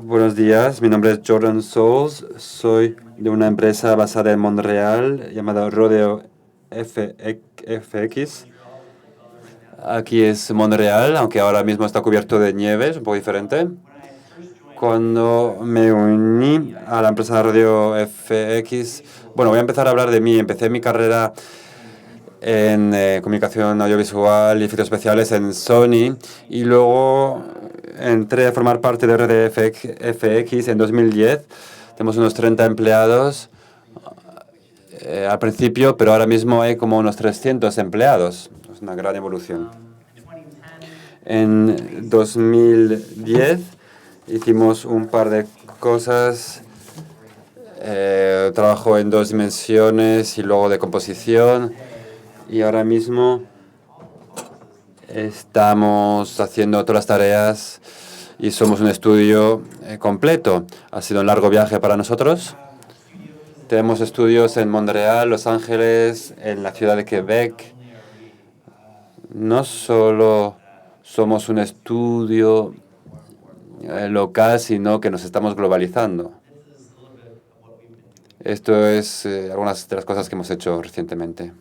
Buenos días, mi nombre es Jordan Souls, soy de una empresa basada en Montreal llamada Rodeo FX. Aquí es Montreal, aunque ahora mismo está cubierto de nieve, es un poco diferente. Cuando me uní a la empresa Rodeo FX, bueno, voy a empezar a hablar de mí. Empecé mi carrera en comunicación audiovisual y efectos especiales en Sony y luego entré a formar parte de RDFX en 2010. Tenemos unos 30 empleados al principio, pero ahora mismo hay como unos 300 empleados. Es una gran evolución. En 2010 hicimos un par de cosas. Trabajo en 2 dimensiones y luego de composición. Y ahora mismo estamos haciendo todas las tareas y somos un estudio completo. Ha sido un largo viaje para nosotros. Tenemos estudios en Montreal, Los Ángeles, en la ciudad de Quebec. No solo somos un estudio local, sino que nos estamos globalizando. Esto es algunas de las cosas que hemos hecho recientemente.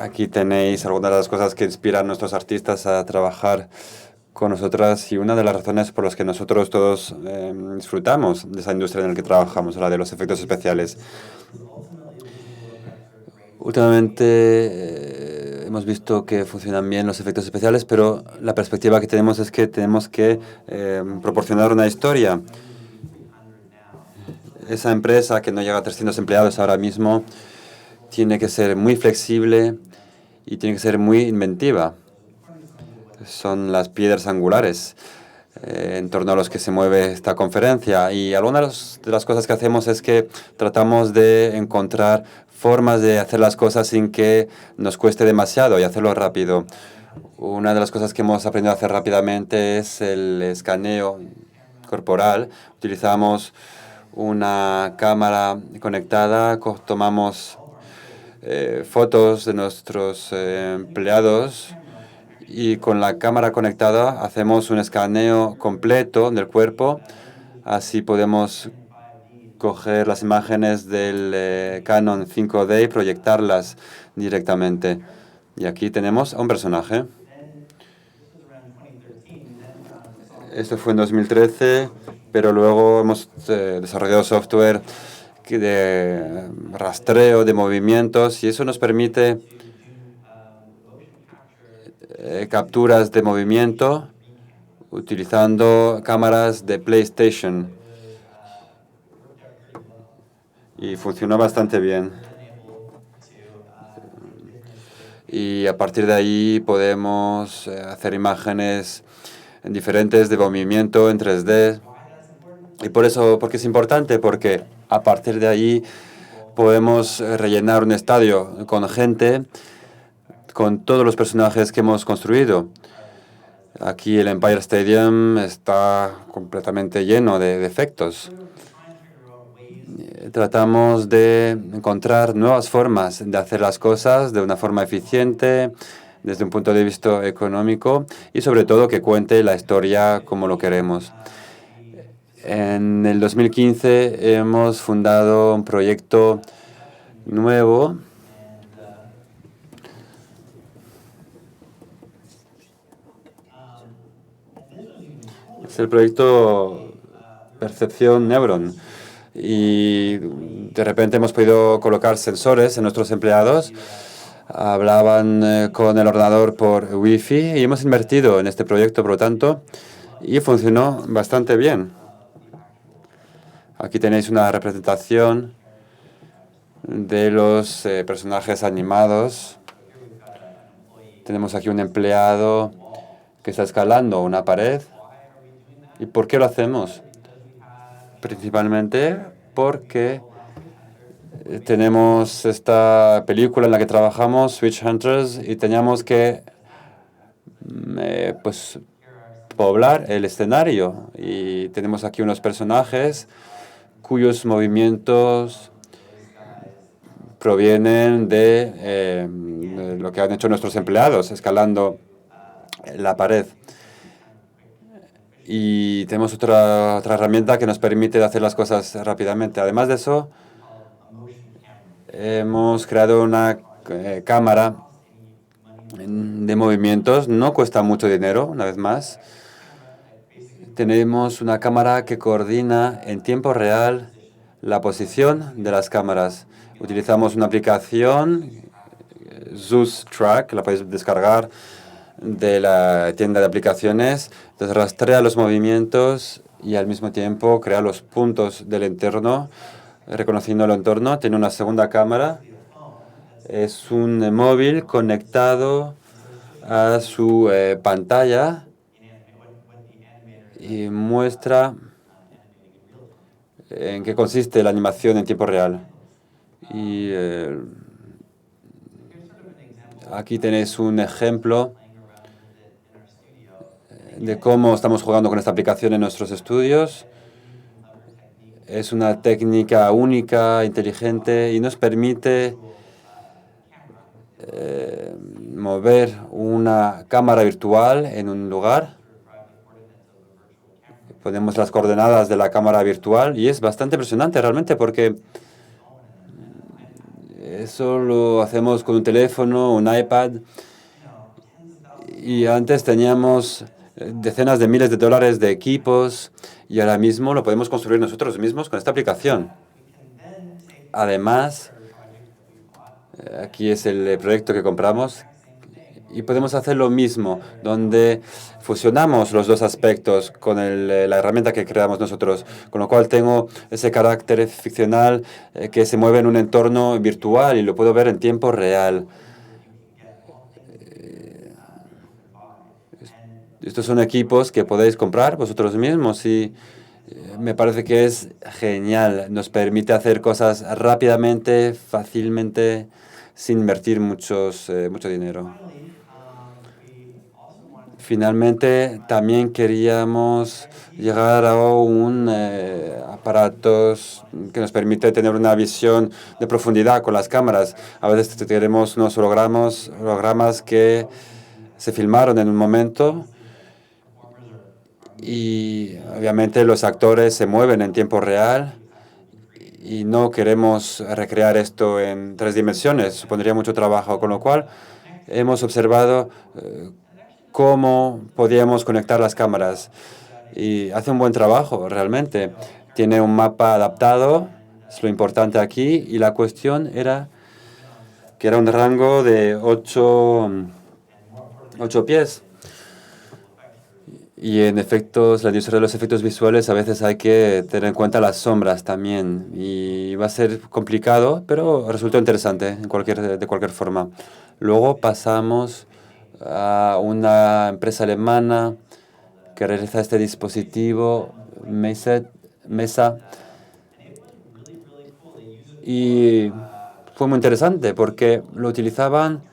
Aquí tenéis algunas de las cosas que inspiran a nuestros artistas a trabajar con nosotras y una de las razones por las que nosotros todos disfrutamos de esa industria en la que trabajamos, la de los efectos especiales. Últimamente hemos visto que funcionan bien los efectos especiales, pero la perspectiva que tenemos es que tenemos que proporcionar una historia. Esa empresa que no llega a 300 empleados ahora mismo tiene que ser muy flexible y tiene que ser muy inventiva. Son las piedras angulares en torno a los que se mueve esta conferencia. Y algunas de las cosas que hacemos es que tratamos de encontrar formas de hacer las cosas sin que nos cueste demasiado y hacerlo rápido. Una de las cosas que hemos aprendido a hacer rápidamente es el escaneo corporal. Utilizamos una cámara conectada, tomamos fotos de nuestros empleados y con la cámara conectada hacemos un escaneo completo del cuerpo. Así podemos coger las imágenes del Canon 5D y proyectarlas directamente. Y aquí tenemos a un personaje. Esto fue en 2013, pero luego hemos desarrollado software de rastreo de movimientos y eso nos permite capturas de movimiento utilizando cámaras de PlayStation. Y funcionó bastante bien. Y a partir de ahí podemos hacer imágenes diferentes de movimiento en 3D. Y ¿por qué es importante? Porque a partir de ahí podemos rellenar un estadio con gente, con todos los personajes que hemos construido. Aquí el Empire Stadium está completamente lleno de efectos. Tratamos de encontrar nuevas formas de hacer las cosas de una forma eficiente, desde un punto de vista económico y sobre todo que cuente la historia como lo queremos. En el 2015 hemos fundado un proyecto nuevo es el proyecto Percepción Neuron. Y de repente hemos podido colocar sensores en nuestros empleados. Hablaban con el ordenador por Wi-Fi y hemos invertido en este proyecto, por lo tanto, y funcionó bastante bien. Aquí tenéis una representación de los personajes animados. Tenemos aquí un empleado que está escalando una pared. ¿Y por qué lo hacemos? Principalmente porque tenemos esta película en la que trabajamos, Switch Hunters, y teníamos que pues, poblar el escenario. Y tenemos aquí unos personajes cuyos movimientos provienen de lo que han hecho nuestros empleados, escalando la pared. Y tenemos otra herramienta que nos permite hacer las cosas rápidamente. Además de eso, hemos creado una cámara de movimientos. No cuesta mucho dinero, una vez más. Tenemos una cámara que coordina en tiempo real la posición de las cámaras. Utilizamos una aplicación, Zeus Track, la podéis descargar de la tienda de aplicaciones. Entonces rastrea los movimientos y al mismo tiempo crea los puntos del entorno, reconociendo el entorno. Tiene una segunda cámara. Es un móvil conectado a su pantalla y muestra en qué consiste la animación en tiempo real. Y aquí tenéis un ejemplo de cómo estamos jugando con esta aplicación en nuestros estudios. Es una técnica única, inteligente y nos permite mover una cámara virtual en un lugar. Ponemos las coordenadas de la cámara virtual y es bastante impresionante realmente porque eso lo hacemos con un teléfono, un iPad y antes teníamos decenas de miles de dólares de equipos y ahora mismo lo podemos construir nosotros mismos con esta aplicación. Además, Aquí es el proyecto que compramos y podemos hacer lo mismo, donde fusionamos los dos aspectos con la herramienta que creamos nosotros, con lo cual tengo ese carácter ficcional que se mueve en un entorno virtual y lo puedo ver en tiempo real. Estos son equipos que podéis comprar vosotros mismos y me parece que es genial. Nos permite hacer cosas rápidamente, fácilmente, sin invertir mucho dinero. Finalmente, también queríamos llegar a un aparatos que nos permite tener una visión de profundidad con las cámaras. A veces tenemos unos hologramas que se filmaron en un momento y obviamente los actores se mueven en tiempo real y no queremos recrear esto en 3 dimensiones, supondría mucho trabajo, con lo cual hemos observado cómo podíamos conectar las cámaras y hace un buen trabajo realmente. Tiene un mapa adaptado, es lo importante aquí, y la cuestión era que era un rango de 8 pies. Y en efectos, la industria de los efectos visuales a veces hay que tener en cuenta las sombras también. Y va a ser complicado, pero resultó interesante de cualquier forma. Luego pasamos a una empresa alemana que realiza este dispositivo, Mesa. Y fue muy interesante porque lo utilizaban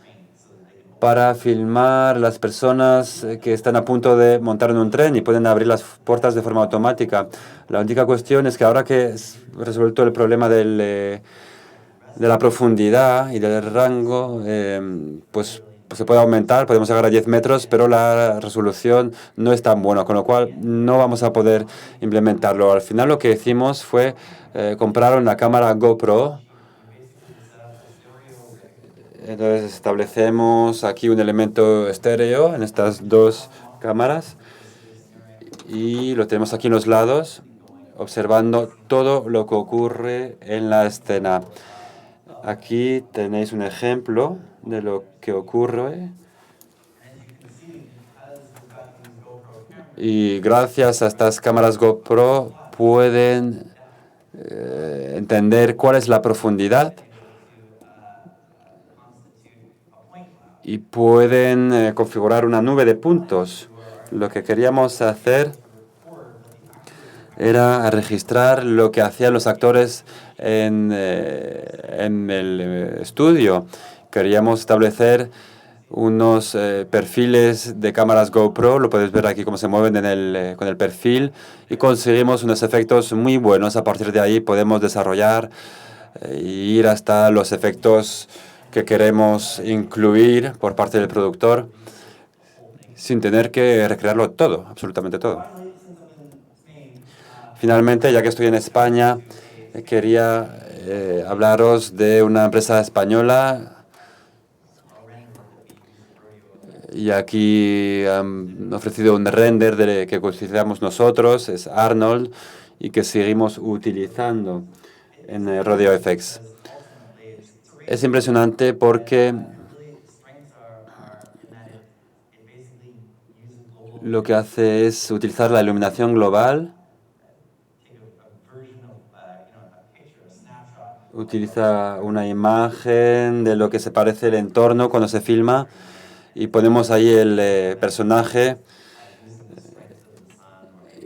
para filmar las personas que están a punto de montar en un tren y pueden abrir las puertas de forma automática. La única cuestión es que ahora que es resuelto el problema de la profundidad y del rango, pues se puede aumentar, podemos llegar a 10 metros, pero la resolución no es tan buena, con lo cual no vamos a poder implementarlo. Al final lo que hicimos fue comprar una cámara GoPro. Entonces establecemos aquí un elemento estéreo en estas dos cámaras y lo tenemos aquí en los lados, observando todo lo que ocurre en la escena. Aquí tenéis un ejemplo de lo que ocurre. Y gracias a estas cámaras GoPro pueden entender cuál es la profundidad y pueden configurar una nube de puntos. Lo que queríamos hacer era registrar lo que hacían los actores en el estudio. Queríamos establecer unos perfiles de cámaras GoPro, lo puedes ver aquí cómo se mueven con el perfil, y conseguimos unos efectos muy buenos. A partir de ahí podemos desarrollar e ir hasta los efectos que queremos incluir por parte del productor sin tener que recrearlo todo, absolutamente todo. Finalmente, ya que estoy en España, quería hablaros de una empresa española. Y aquí han ofrecido un render que consideramos nosotros, es Arnold, y que seguimos utilizando en Rodeo FX. Es impresionante porque lo que hace es utilizar la iluminación global, utiliza una imagen de lo que se parece el entorno cuando se filma y ponemos ahí el personaje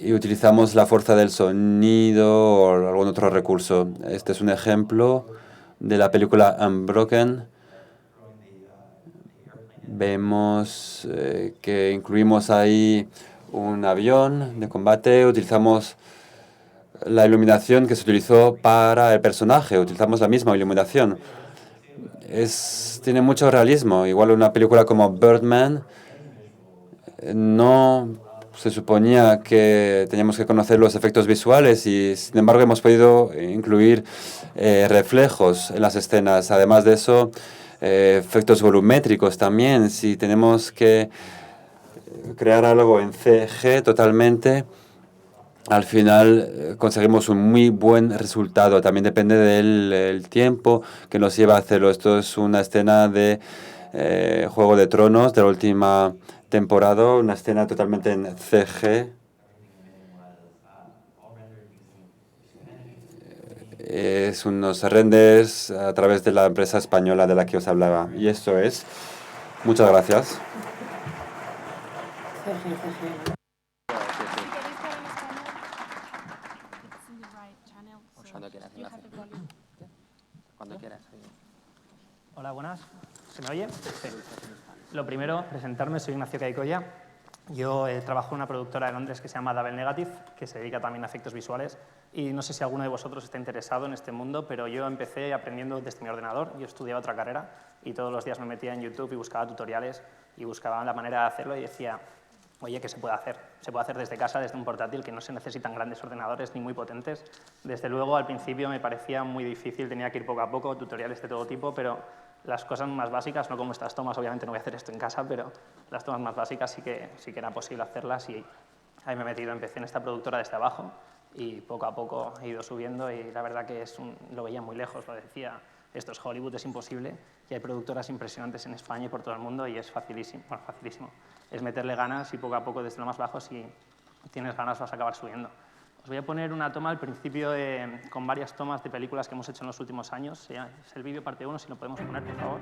y utilizamos la fuerza del sonido o algún otro recurso. Este es un ejemplo de la película Unbroken. Vemos que incluimos ahí un avión de combate, utilizamos la iluminación que se utilizó para el personaje, utilizamos la misma iluminación. Tiene mucho realismo, igual una película como Birdman no se suponía que teníamos que conocer los efectos visuales y sin embargo hemos podido incluir reflejos en las escenas. Además de eso, efectos volumétricos también. Si tenemos que crear algo en CG totalmente, al final conseguimos un muy buen resultado. También depende del tiempo que nos lleva a hacerlo. Esto es una escena de Juego de Tronos de la última temporada, una escena totalmente en CG. Es unos renders a través de la empresa española de la que os hablaba. Y eso es. Muchas gracias. Cuando quieras. Hola, buenas. ¿Se me oye? Sí. Lo primero, presentarme, soy Ignacio Caicoya. Yo trabajo en una productora de Londres que se llama Double Negative, que se dedica también a efectos visuales. Y no sé si alguno de vosotros está interesado en este mundo, pero yo empecé aprendiendo desde mi ordenador. Yo estudiaba otra carrera y todos los días me metía en YouTube y buscaba tutoriales y buscaba la manera de hacerlo y decía, oye, ¿qué se puede hacer? Se puede hacer desde casa, desde un portátil, que no se necesitan grandes ordenadores ni muy potentes. Desde luego, al principio me parecía muy difícil, tenía que ir poco a poco, tutoriales de todo tipo, pero las cosas más básicas, no como estas tomas, obviamente no voy a hacer esto en casa, pero las tomas más básicas sí que era posible hacerlas y ahí me he metido. Empecé en esta productora desde abajo y poco a poco he ido subiendo y la verdad que lo veía muy lejos, lo decía, esto es Hollywood, es imposible, y hay productoras impresionantes en España y por todo el mundo y es facilísimo, bueno, facilísimo. Es meterle ganas y poco a poco desde lo más bajo, si tienes ganas vas a acabar subiendo. Os voy a poner una toma al principio con varias tomas de películas que hemos hecho en los últimos años. Es el vídeo parte 1, si lo podemos poner, por favor.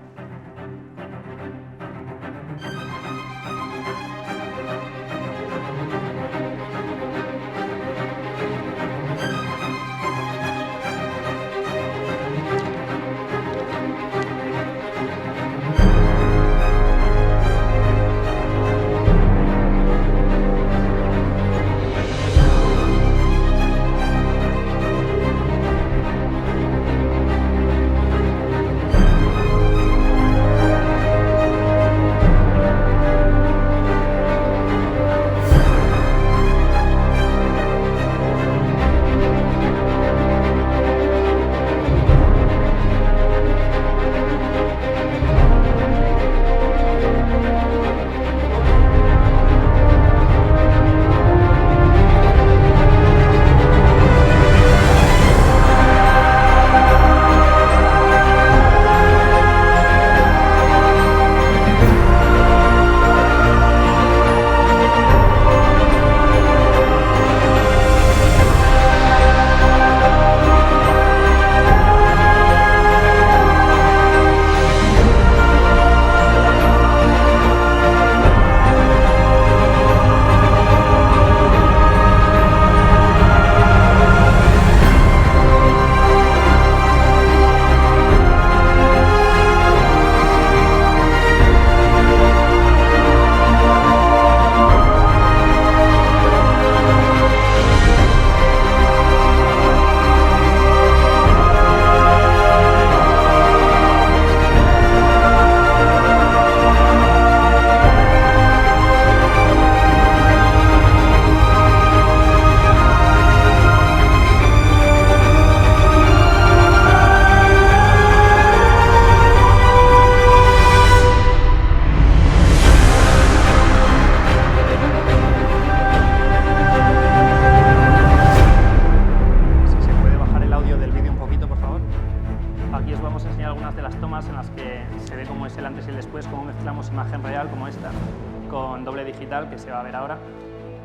Que se va a ver ahora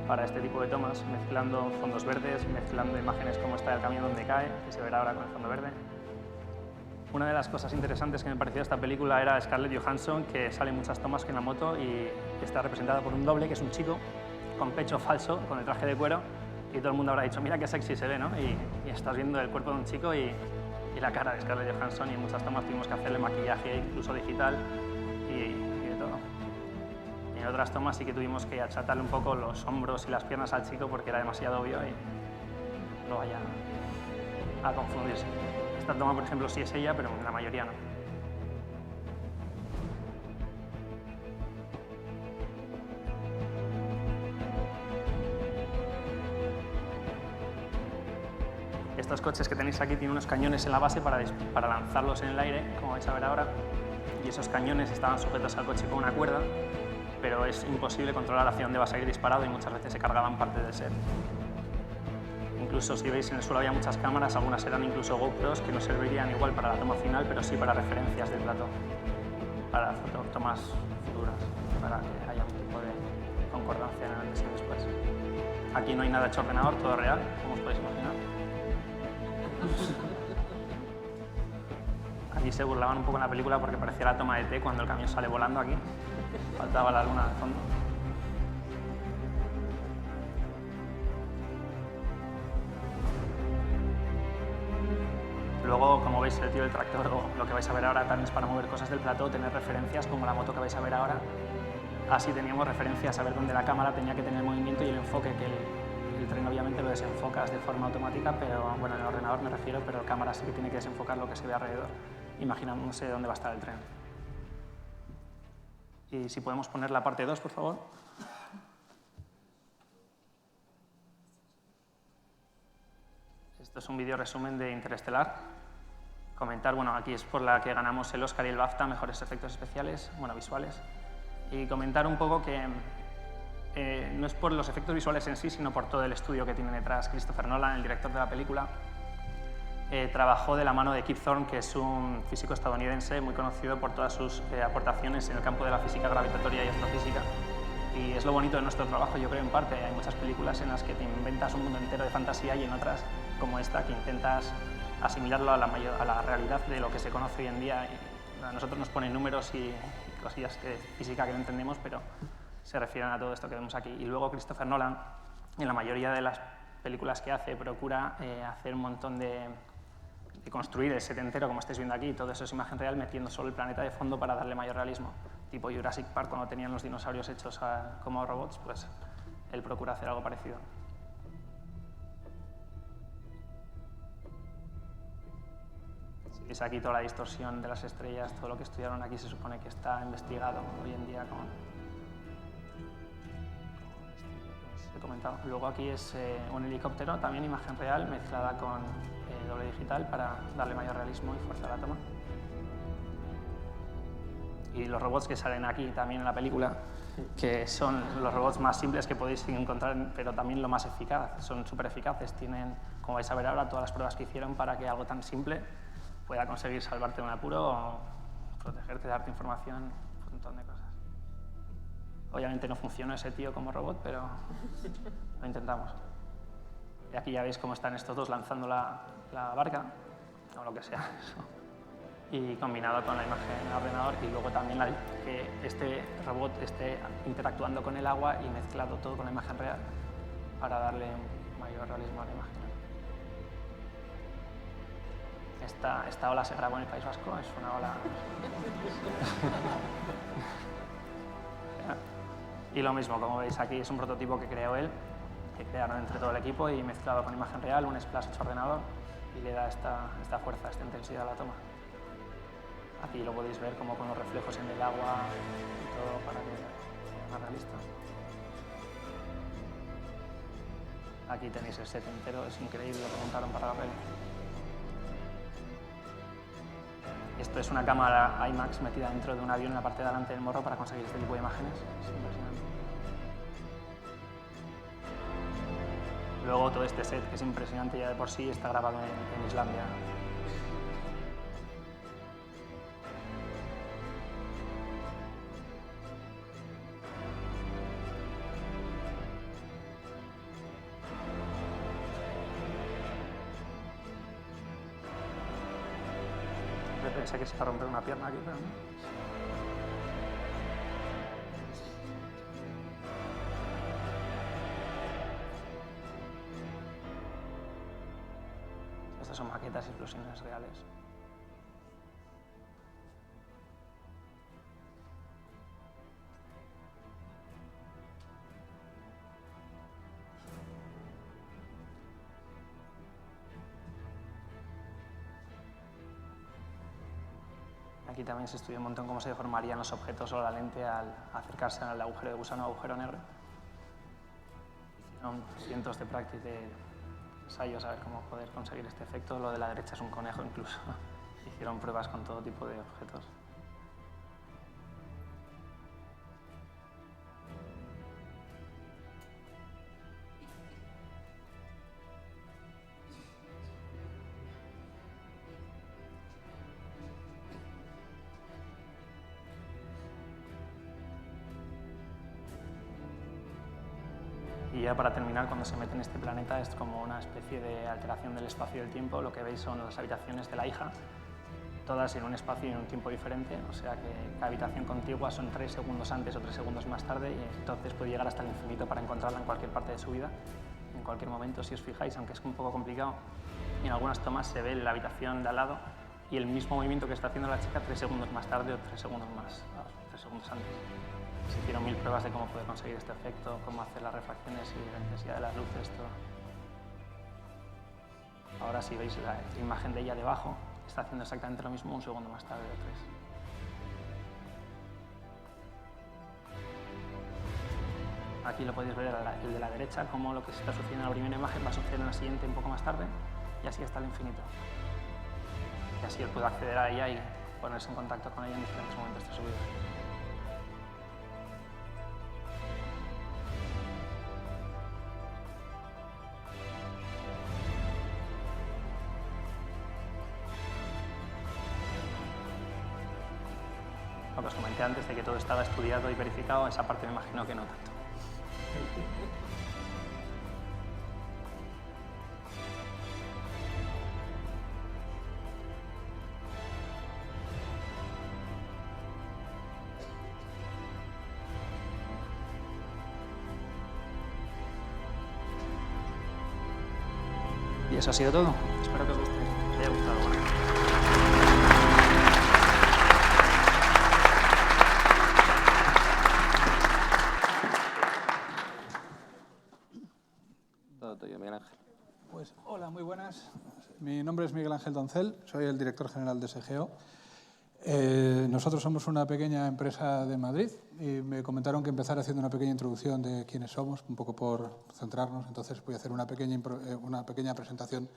para este tipo de tomas, mezclando fondos verdes, mezclando imágenes como esta del camión donde cae, que se verá ahora con el fondo verde. Una de las cosas interesantes que me pareció de esta película era Scarlett Johansson, que sale en muchas tomas en la moto y está representada por un doble, que es un chico con pecho falso, con el traje de cuero, y todo el mundo habrá dicho, mira qué sexy se ve, ¿no? Y estás viendo el cuerpo de un chico y la cara de Scarlett Johansson, y en muchas tomas tuvimos que hacerle maquillaje, incluso digital, y de todo. En otras tomas sí que tuvimos que achatarle un poco los hombros y las piernas al chico porque era demasiado obvio y no vaya a confundirse. Esta toma, por ejemplo, sí es ella, pero en la mayoría no. Estos coches que tenéis aquí tienen unos cañones en la base para lanzarlos en el aire, como vais a ver ahora, y esos cañones estaban sujetos al coche con una cuerda, pero es imposible controlar hacia dónde va a salir disparado y muchas veces se cargaban parte del set. Incluso si veis en el suelo había muchas cámaras, algunas eran incluso GoPros que no servirían igual para la toma final, pero sí para referencias del plató, para tomas futuras, para que haya un tipo de concordancia en el antes y después. Aquí no hay nada hecho ordenador, todo real, como os podéis imaginar. Aquí se burlaban un poco en la película porque parecía la toma de T cuando el camión sale volando aquí. Faltaba la luna de fondo. Luego, como veis, el tío del tractor, o lo que vais a ver ahora, también es para mover cosas del plató, tener referencias como la moto que vais a ver ahora. Así teníamos referencias a ver dónde la cámara tenía que tener movimiento y el enfoque, que el tren obviamente lo desenfocas de forma automática, pero bueno, en el ordenador me refiero, pero la cámara sí que tiene que desenfocar lo que se ve alrededor, imaginándose dónde va a estar el tren. Y si podemos poner la parte 2, por favor. Esto es un vídeo resumen de Interestelar. Comentar, bueno, aquí es por la que ganamos el Oscar y el BAFTA, mejores efectos especiales, bueno, visuales. Y comentar un poco que no es por los efectos visuales en sí, sino por todo el estudio que tiene detrás. Christopher Nolan, el director de la película, trabajó de la mano de Kip Thorne, que es un físico estadounidense muy conocido por todas sus aportaciones en el campo de la física gravitatoria y astrofísica. Y es lo bonito de nuestro trabajo, yo creo, en parte. Hay muchas películas en las que te inventas un mundo entero de fantasía y en otras, como esta, que intentas asimilarlo a la realidad de lo que se conoce hoy en día. Y a nosotros nos ponen números y cosillas de física que no entendemos, pero se refieren a todo esto que vemos aquí. Y luego Christopher Nolan, en la mayoría de las películas que hace, procura hacer un montón de construir el set entero, como estáis viendo aquí, y todo eso es imagen real, metiendo solo el planeta de fondo para darle mayor realismo. Tipo Jurassic Park, cuando tenían los dinosaurios hechos como robots, pues él procura hacer algo parecido. Si veis aquí toda la distorsión de las estrellas, todo lo que estudiaron aquí se supone que está investigado hoy en día como he comentado. Luego aquí es un helicóptero, también imagen real, mezclada con doble digital para darle mayor realismo y fuerza a la toma. Y los robots que salen aquí también en la película, que son los robots más simples que podéis encontrar, pero también lo más eficaz. Son súper eficaces, tienen, como vais a ver ahora, todas las pruebas que hicieron para que algo tan simple pueda conseguir salvarte de un apuro o protegerte, darte información, un montón de cosas. Obviamente no funcionó ese tío como robot, pero lo intentamos. Y aquí ya veis cómo están estos dos lanzando la barca, o lo que sea eso. Y combinado con la imagen en ordenador y luego también que este robot esté interactuando con el agua y mezclado todo con la imagen real para darle mayor realismo a la imagen. Esta ola se grabó en el País Vasco, es una ola... Y lo mismo, como veis aquí, es un prototipo que creó él, que crearon entre todo el equipo y mezclado con imagen real, un splash hecho ordenador y le da esta fuerza, esta intensidad a la toma. Aquí lo podéis ver como con los reflejos en el agua y todo para que sea más realista. Aquí tenéis el set entero, es increíble lo que montaron para la peli. Esto es una cámara IMAX metida dentro de un avión en la parte de delante del morro para conseguir este tipo de imágenes. Es impresionante. Luego todo este set, que es impresionante ya de por sí, está grabado en Islandia. Pensé que se iba a romper una pierna aquí, pero no. Estas son maquetas y explosiones reales. Aquí también se estudia un montón cómo se deformarían los objetos o la lente al acercarse al agujero de gusano o agujero negro. Hicieron cientos de prácticas de ensayos a ver cómo poder conseguir este efecto. Lo de la derecha es un conejo incluso. Hicieron pruebas con todo tipo de objetos. Y ya para terminar, cuando se mete en este planeta es como una especie de alteración del espacio y del tiempo. Lo que veis son las habitaciones de la hija, todas en un espacio y en un tiempo diferente, o sea que cada habitación contigua son 3 segundos antes o 3 segundos más tarde, y entonces puede llegar hasta el infinito para encontrarla en cualquier parte de su vida, en cualquier momento. Si os fijáis, aunque es un poco complicado, en algunas tomas se ve la habitación de al lado y el mismo movimiento que está haciendo la chica 3 segundos más tarde o 3 segundos antes. Se hicieron 1000 pruebas de cómo poder conseguir este efecto, cómo hacer las refracciones y la intensidad de las luces, todo. Ahora si veis la imagen de ella debajo, está haciendo exactamente lo mismo 1 segundo más tarde o 3. Aquí lo podéis ver el de la derecha, cómo lo que está sucediendo en la primera imagen va a suceder en la siguiente un poco más tarde, y así hasta el infinito. Y así él puede acceder a ella y ponerse en contacto con ella en diferentes momentos de su vida. Lo que os comenté antes de que todo estaba estudiado y verificado, esa parte me imagino que no tanto. Y eso ha sido todo. Espero que os haya gustado. Bueno. Miguel Ángel. Pues hola, muy buenas. Mi nombre es Miguel Ángel Doncel, soy el director general de SGO. Nosotros somos una pequeña empresa de Madrid y me comentaron que empezara haciendo una pequeña introducción de quiénes somos, un poco por centrarnos. Entonces voy a hacer una pequeña presentación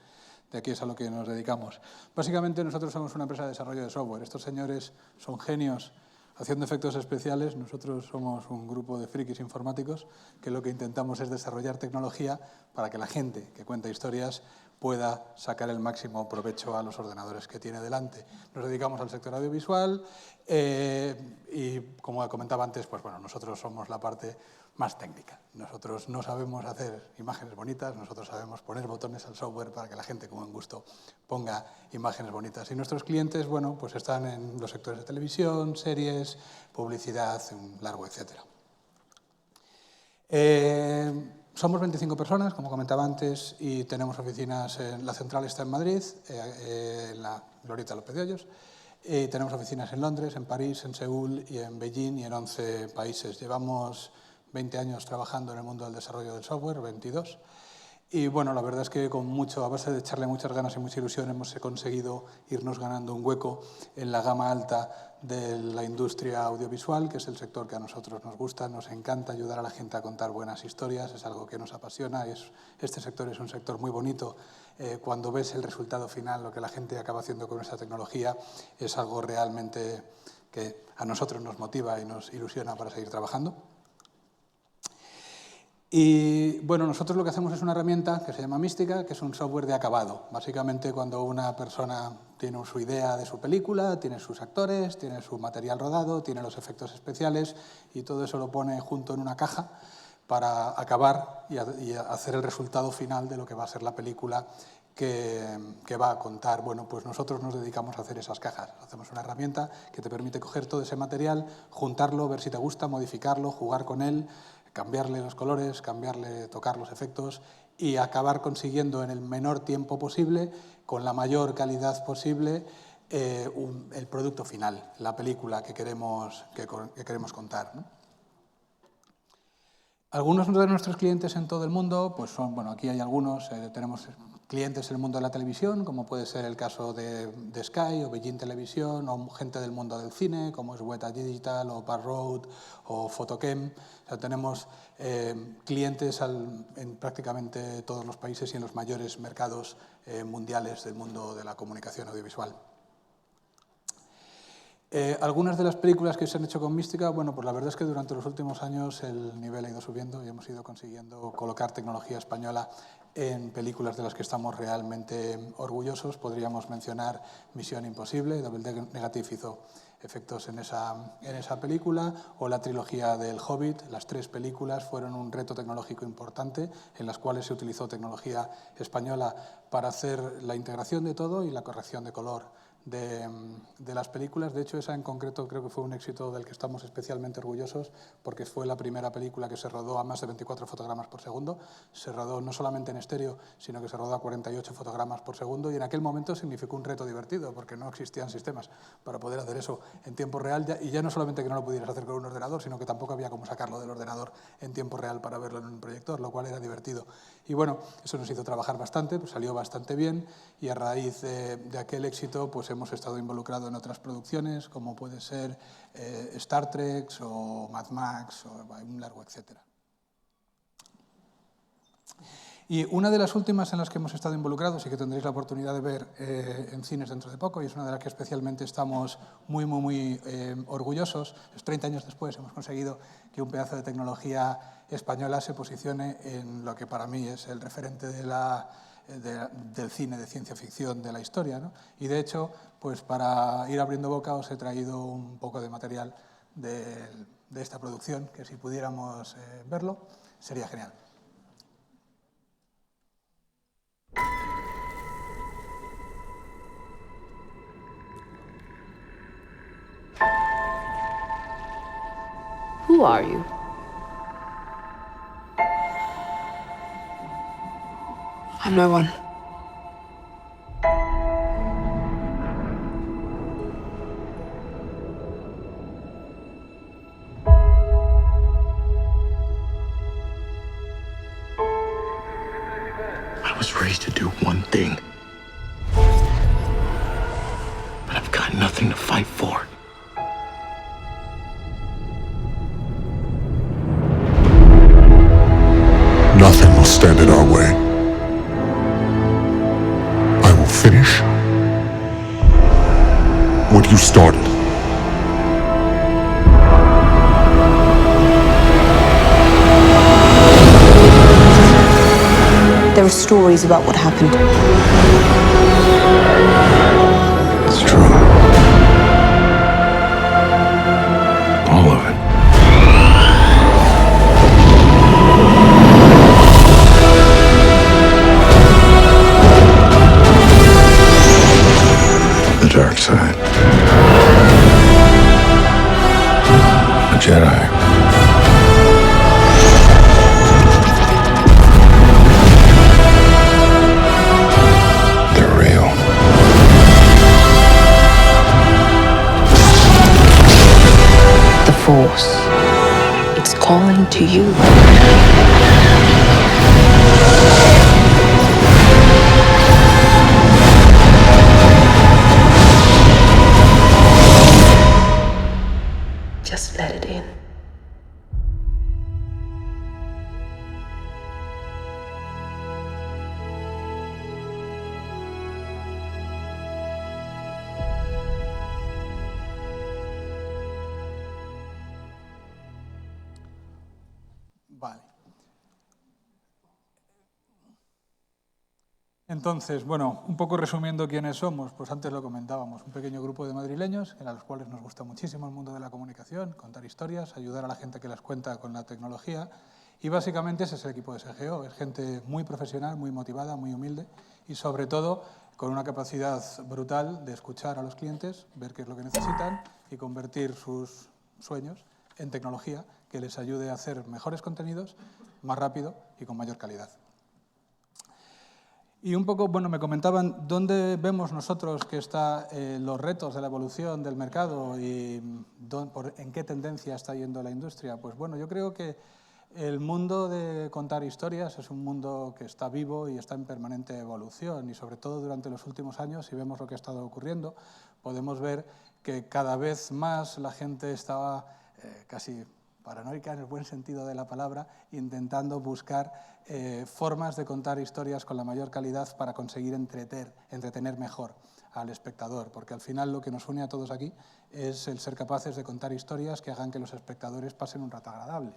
de qué es a lo que nos dedicamos. Básicamente nosotros somos una empresa de desarrollo de software. Estos señores son genios haciendo efectos especiales. Nosotros somos un grupo de frikis informáticos que lo que intentamos es desarrollar tecnología para que la gente que cuenta historias pueda sacar el máximo provecho a los ordenadores que tiene delante. Nos dedicamos al sector audiovisual y, como comentaba antes, pues bueno, nosotros somos la parte más técnica. Nosotros no sabemos hacer imágenes bonitas, nosotros sabemos poner botones al software para que la gente con buen gusto ponga imágenes bonitas. Y nuestros clientes, bueno, pues están en los sectores de televisión, series, publicidad, un largo etcétera. Somos 25 personas, como comentaba antes, y tenemos oficinas, la central está en Madrid, en la Glorieta López de Hoyos, y tenemos oficinas en Londres, en París, en Seúl y en Beijing y en 11 países. Llevamos 20 años trabajando en el mundo del desarrollo del software, 22. Y bueno, la verdad es que a base de echarle muchas ganas y mucha ilusión hemos conseguido irnos ganando un hueco en la gama alta de la industria audiovisual, que es el sector que a nosotros nos gusta. Nos encanta ayudar a la gente a contar buenas historias, es algo que nos apasiona. Este sector es un sector muy bonito. Cuando ves el resultado final, lo que la gente acaba haciendo con esta tecnología, es algo realmente que a nosotros nos motiva y nos ilusiona para seguir trabajando. Y bueno, nosotros lo que hacemos es una herramienta que se llama Mística, que es un software de acabado. Básicamente, cuando una persona tiene su idea de su película, tiene sus actores, tiene su material rodado, tiene los efectos especiales y todo eso lo pone junto en una caja para acabar y hacer el resultado final de lo que va a ser la película que va a contar. Bueno, pues nosotros nos dedicamos a hacer esas cajas. Hacemos una herramienta que te permite coger todo ese material, juntarlo, ver si te gusta, modificarlo, jugar con él, cambiarle los colores, tocar los efectos y acabar consiguiendo en el menor tiempo posible, con la mayor calidad posible, el producto final, la película que queremos contar, ¿no? Algunos de nuestros clientes en todo el mundo, pues son, bueno, aquí hay algunos, tenemos clientes en el mundo de la televisión, como puede ser el caso de Sky o Beijing Televisión, o gente del mundo del cine, como es Weta Digital o Park Road o Photochem. O sea, tenemos clientes en prácticamente todos los países y en los mayores mercados mundiales del mundo de la comunicación audiovisual. Algunas de las películas que se han hecho con Mística, bueno, pues la verdad es que durante los últimos años el nivel ha ido subiendo y hemos ido consiguiendo colocar tecnología española en películas de las que estamos realmente orgullosos. Podríamos mencionar Misión Imposible. Double Negative hizo efectos en esa película, o la trilogía del Hobbit. Las 3 películas fueron un reto tecnológico importante, en las cuales se utilizó tecnología española para hacer la integración de todo y la corrección de color de las películas. De hecho, esa en concreto creo que fue un éxito del que estamos especialmente orgullosos, porque fue la primera película que se rodó a más de 24 fotogramas por segundo. Se rodó no solamente en estéreo, sino que se rodó a 48 fotogramas por segundo, y en aquel momento significó un reto divertido, porque no existían sistemas para poder hacer eso en tiempo real, y ya no solamente que no lo pudieras hacer con un ordenador, sino que tampoco había cómo sacarlo del ordenador en tiempo real para verlo en un proyector, lo cual era divertido. Y bueno, eso nos hizo trabajar bastante, pues salió bastante bien, y a raíz de aquel éxito pues hemos estado involucrados en otras producciones, como puede ser Star Trek o Mad Max, o un largo etcétera. Y una de las últimas en las que hemos estado involucrados y que tendréis la oportunidad de ver en cines dentro de poco, y es una de las que especialmente estamos muy orgullosos, es 30 años después hemos conseguido que un pedazo de tecnología española se posicione en lo que para mí es el referente del cine de ciencia ficción de la historia, ¿no? Y de hecho, pues para ir abriendo boca os he traído un poco de material de esta producción, que si pudiéramos verlo sería genial. Who are you? I'm no one. I was raised to do one thing. But I've got nothing to fight for. Nothing will stand in our way. I will finish what you started. There are stories about what happened. It's true. All of it. The dark side. A Jedi. They're real. The Force. It's calling to you. Just let it in. Vale. Entonces, bueno, un poco resumiendo quiénes somos, pues antes lo comentábamos, un pequeño grupo de madrileños a los cuales nos gusta muchísimo el mundo de la comunicación, contar historias, ayudar a la gente que las cuenta con la tecnología, y básicamente ese es el equipo de SGO, es gente muy profesional, muy motivada, muy humilde y sobre todo con una capacidad brutal de escuchar a los clientes, ver qué es lo que necesitan y convertir sus sueños en tecnología que les ayude a hacer mejores contenidos más rápido y con mayor calidad. Y un poco, bueno, me comentaban dónde vemos nosotros que están los retos de la evolución del mercado y en qué tendencia está yendo la industria. Pues bueno, yo creo que el mundo de contar historias es un mundo que está vivo y está en permanente evolución, y sobre todo durante los últimos años, si vemos lo que ha estado ocurriendo, podemos ver que cada vez más la gente estaba casi paranoica en el buen sentido de la palabra, intentando buscar formas de contar historias con la mayor calidad para conseguir entretener mejor al espectador, porque al final lo que nos une a todos aquí es el ser capaces de contar historias que hagan que los espectadores pasen un rato agradable.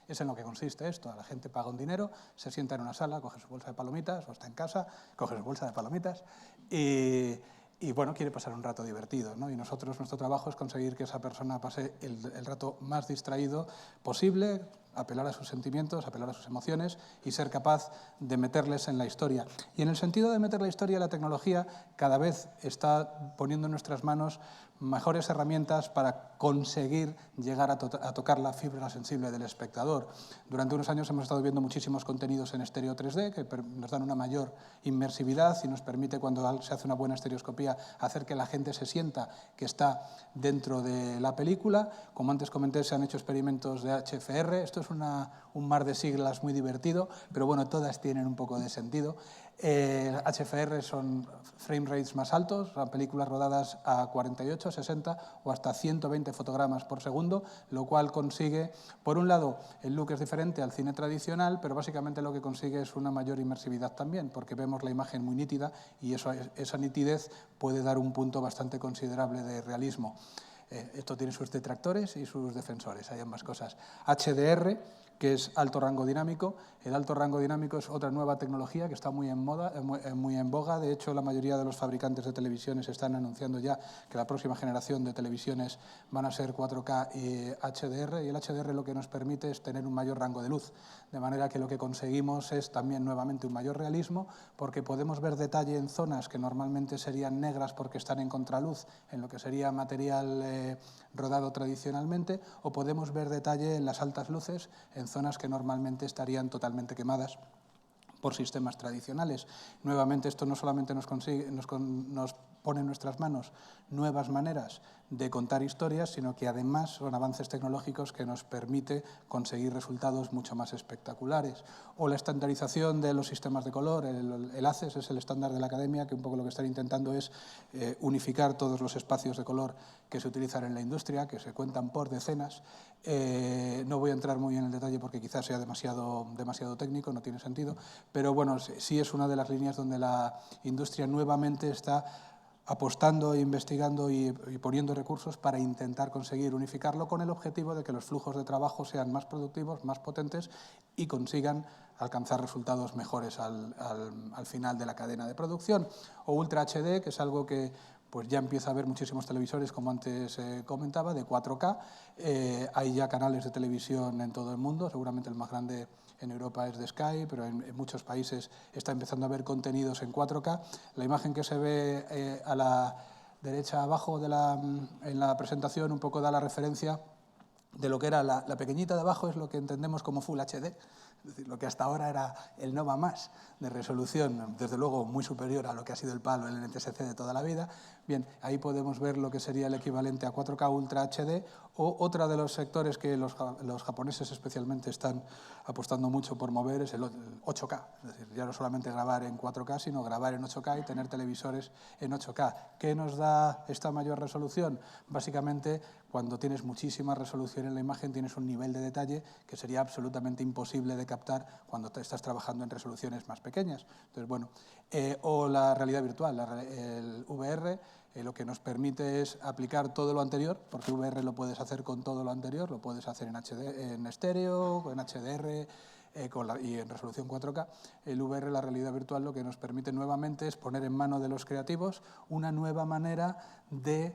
Es en lo que consiste esto. La gente paga un dinero, se sienta en una sala, coge su bolsa de palomitas, o está en casa, coge su bolsa de palomitas y bueno, quiere pasar un rato divertido, ¿no? Y nosotros, nuestro trabajo es conseguir que esa persona pase el rato más distraído posible, apelar a sus sentimientos, apelar a sus emociones y ser capaz de meterles en la historia. Y en el sentido de meter la historia, la tecnología cada vez está poniendo en nuestras manos mejores herramientas para conseguir llegar a tocar la fibra sensible del espectador. Durante unos años hemos estado viendo muchísimos contenidos en estéreo 3D que nos dan una mayor inmersividad y nos permite, cuando se hace una buena estereoscopía, hacer que la gente se sienta que está dentro de la película. Como antes comenté, se han hecho experimentos de HFR. Esto es un mar de siglas muy divertido, pero bueno, todas tienen un poco de sentido. HFR son frame rates más altos, son películas rodadas a 48, 60 o hasta 120 fotogramas por segundo, lo cual consigue, por un lado, el look es diferente al cine tradicional, pero básicamente lo que consigue es una mayor inmersividad también, porque vemos la imagen muy nítida y esa nitidez puede dar un punto bastante considerable de realismo. Esto tiene sus detractores y sus defensores, hay ambas cosas. HDR, que es alto rango dinámico. El alto rango dinámico es otra nueva tecnología que está muy en boga. De hecho, la mayoría de los fabricantes de televisiones están anunciando ya que la próxima generación de televisiones van a ser 4K y HDR, y el HDR lo que nos permite es tener un mayor rango de luz, de manera que lo que conseguimos es también nuevamente un mayor realismo, porque podemos ver detalle en zonas que normalmente serían negras porque están en contraluz, en lo que sería material rodado tradicionalmente, o podemos ver detalle en las altas luces, en zonas que normalmente estarían totalmente quemadas por sistemas tradicionales. Nuevamente, esto no solamente nos pone en nuestras manos nuevas maneras de contar historias, sino que además son avances tecnológicos que nos permite conseguir resultados mucho más espectaculares. O la estandarización de los sistemas de color, el ACES es el estándar de la academia, que un poco lo que están intentando es unificar todos los espacios de color que se utilizan en la industria, que se cuentan por decenas. No voy a entrar muy en el detalle porque quizás sea demasiado técnico, no tiene sentido, pero bueno, sí es una de las líneas donde la industria nuevamente está apostando, investigando y poniendo recursos para intentar conseguir unificarlo, con el objetivo de que los flujos de trabajo sean más productivos, más potentes y consigan alcanzar resultados mejores al final de la cadena de producción. O Ultra HD, que es algo que pues ya empieza a haber muchísimos televisores, como antes comentaba, de 4K. Hay ya canales de televisión en todo el mundo, seguramente el más grande en Europa es de Sky, pero en muchos países está empezando a haber contenidos en 4K. La imagen que se ve a la derecha abajo en la presentación un poco da la referencia de lo que era la pequeñita de abajo, es lo que entendemos como Full HD, es decir, lo que hasta ahora era el no va más de resolución, desde luego muy superior a lo que ha sido el palo, el NTSC de toda la vida. Bien, ahí podemos ver lo que sería el equivalente a 4K Ultra HD, o otra de los sectores que los japoneses especialmente están apostando mucho por mover es el 8K, es decir, ya no solamente grabar en 4K, sino grabar en 8K y tener televisores en 8K. ¿Qué nos da esta mayor resolución? Básicamente, cuando tienes muchísima resolución en la imagen, tienes un nivel de detalle que sería absolutamente imposible de captar cuando te estás trabajando en resoluciones más pequeñas. Entonces, bueno, o la realidad virtual, el VR, lo que nos permite es aplicar todo lo anterior, porque VR lo puedes hacer con todo lo anterior, lo puedes hacer en HD, en estéreo, en HDR, y en resolución 4K. El VR, la realidad virtual, lo que nos permite nuevamente es poner en mano de los creativos una nueva manera de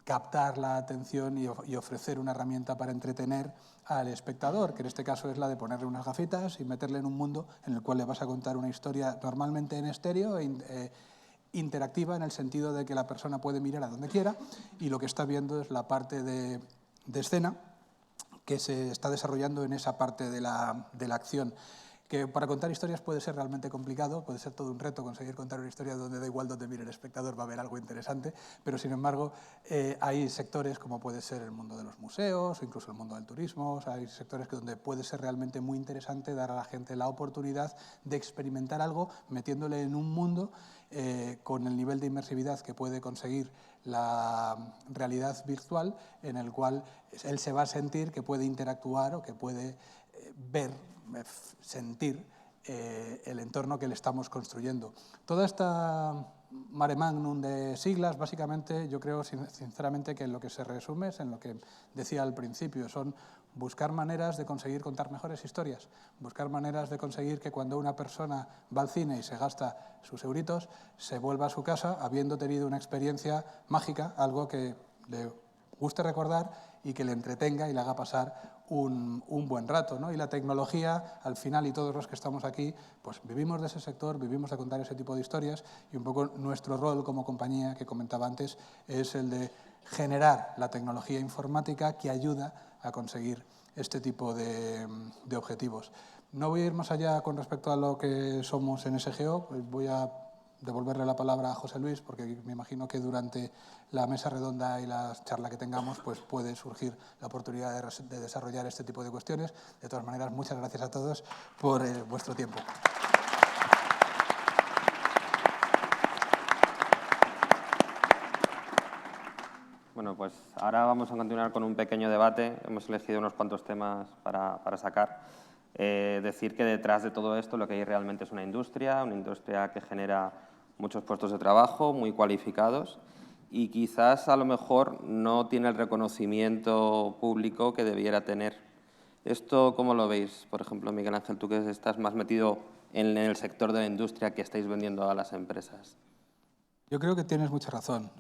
captar la atención y ofrecer una herramienta para entretener al espectador, que en este caso es la de ponerle unas gafitas y meterle en un mundo en el cual le vas a contar una historia normalmente en estéreo, interactiva, en el sentido de que la persona puede mirar a donde quiera y lo que está viendo es la parte de escena que se está desarrollando en esa parte de la acción. Que para contar historias puede ser realmente complicado, puede ser todo un reto conseguir contar una historia donde da igual donde mire el espectador, va a haber algo interesante, pero sin embargo hay sectores como puede ser el mundo de los museos o incluso el mundo del turismo, o sea, hay sectores donde puede ser realmente muy interesante dar a la gente la oportunidad de experimentar algo metiéndole en un mundo con el nivel de inmersividad que puede conseguir la realidad virtual, en el cual él se va a sentir que puede interactuar o que puede ver, sentir el entorno que le estamos construyendo. Toda esta mare magnum de siglas, básicamente, yo creo sinceramente que en lo que se resume es en lo que decía al principio, son buscar maneras de conseguir contar mejores historias, buscar maneras de conseguir que cuando una persona va al cine y se gasta sus euritos, se vuelva a su casa habiendo tenido una experiencia mágica, algo que le guste recordar y que le entretenga y le haga pasar un buen rato, ¿no? Y la tecnología, al final, y todos los que estamos aquí, pues vivimos de ese sector, vivimos de contar ese tipo de historias, y un poco nuestro rol como compañía, que comentaba antes, es el de generar la tecnología informática que ayuda a conseguir este tipo de objetivos. No voy a ir más allá con respecto a lo que somos en SGO, voy a devolverle la palabra a José Luis, porque me imagino que durante la mesa redonda y la charla que tengamos pues puede surgir la oportunidad de desarrollar este tipo de cuestiones. De todas maneras, muchas gracias a todos por vuestro tiempo. Bueno, pues ahora vamos a continuar con un pequeño debate. Hemos elegido unos cuantos temas para sacar. Decir que detrás de todo esto lo que hay realmente es una industria que genera muchos puestos de trabajo muy cualificados y quizás a lo mejor no tiene el reconocimiento público que debiera tener. ¿Esto cómo lo veis? Por ejemplo, Miguel Ángel, tú que estás más metido en el sector de la industria que estáis vendiendo a las empresas. Yo creo que tienes mucha razón.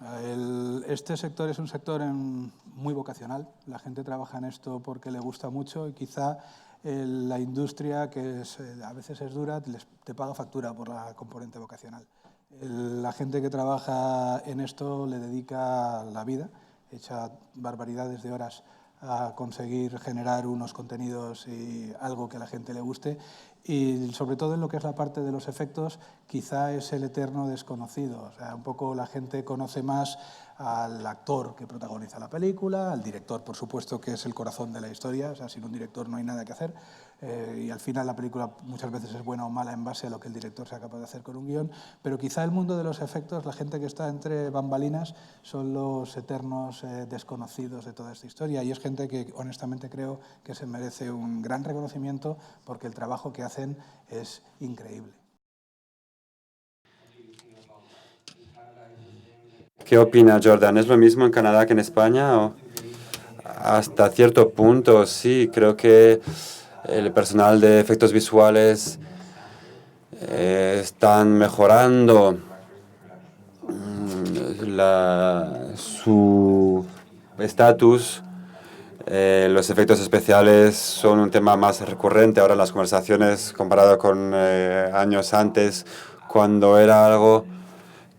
Este sector es un sector muy vocacional. La gente trabaja en esto porque le gusta mucho y quizá la industria, que a veces es dura, te paga factura por la componente vocacional. La gente que trabaja en esto le dedica la vida, echa barbaridades de horas a conseguir generar unos contenidos y algo que a la gente le guste, y sobre todo en lo que es la parte de los efectos, quizá es el eterno desconocido. O sea, un poco la gente conoce más al actor que protagoniza la película, al director, por supuesto, que es el corazón de la historia. O sea, sin un director no hay nada que hacer, y al final la película muchas veces es buena o mala en base a lo que el director sea capaz de hacer con un guión, pero quizá el mundo de los efectos, la gente que está entre bambalinas, son los eternos desconocidos de toda esta historia, y es gente que honestamente creo que se merece un gran reconocimiento porque el trabajo que hacen es increíble. ¿Qué opina Jordan? ¿Es lo mismo en Canadá que en España? ¿O? Hasta cierto punto, sí. Creo que el personal de efectos visuales están mejorando su estatus. Los efectos especiales son un tema más recurrente ahora en las conversaciones comparado con años antes, cuando era algo